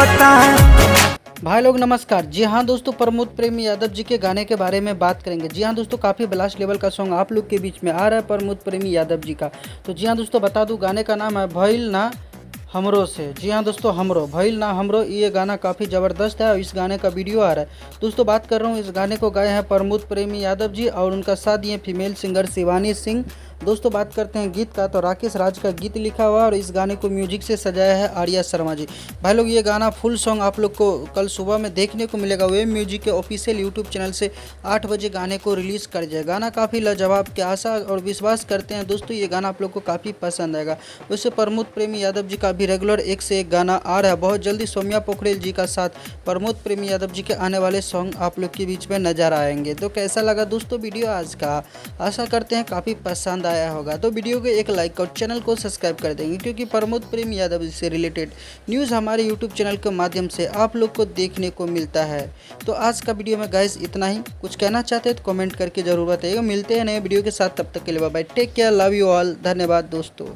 होता। भाई लोग नमस्कार। जी हाँ दोस्तों, प्रमोद प्रेमी यादव जी के गाने के बारे में बात करेंगे। जी हाँ दोस्तों, काफ़ी ब्लास्ट लेवल का सॉन्ग आप लोग के बीच में आ रहा है प्रमोद प्रेमी यादव जी का। तो जी हाँ दोस्तों, बता दूं गाने का नाम है भइल ना हमरो से। जी हाँ दोस्तों, हमरो भइल ना हमरो, ये गाना काफ़ी ज़बरदस्त है और इस गाने का वीडियो आ रहा है। दोस्तों बात कर रहा हूँ, इस गाने को गाए हैं प्रमोद प्रेमी यादव जी और उनका साथ दिए फीमेल सिंगर शिवानी सिंह। दोस्तों बात करते हैं गीत का, तो राकेश राज का गीत लिखा हुआ है और इस गाने को म्यूजिक से सजाया है आर्या शर्मा जी। भाई लोग ये गाना फुल सॉन्ग आप लोग को कल सुबह में देखने को मिलेगा। वेब म्यूजिक के ऑफिशियल यूट्यूब चैनल से 8 बजे गाने को रिलीज़ कर जाए। गाना काफ़ी लाजवाब के आशा और विश्वास करते हैं दोस्तों ये गाना आप लोग को काफ़ी पसंद आएगा। वैसे प्रमोद प्रेमी यादव जी का भी रेगुलर एक से एक गाना आ रहा है। बहुत जल्दी सौम्या पोखरेल जी का साथ प्रमोद प्रेमी यादव जी के आने वाले सॉन्ग आप लोग के बीच में नजर आएंगे। तो कैसा लगा दोस्तों वीडियो आज का? आशा करते हैं काफ़ी पसंद आया होगा। तो वीडियो को एक लाइक और चैनल को सब्सक्राइब कर देंगे, क्योंकि प्रमोद प्रेमी यादव जी से रिलेटेड न्यूज़ हमारे यूट्यूब चैनल के माध्यम से आप लोग को देखने को मिलता है। तो आज का वीडियो में गाइस इतना ही। कुछ कहना चाहते हैं तो कमेंट करके जरूर बताइएगा। मिलते हैं नए वीडियो के साथ, तब तक के लिए bye bye, take care, love you all, धन्यवाद दोस्तों।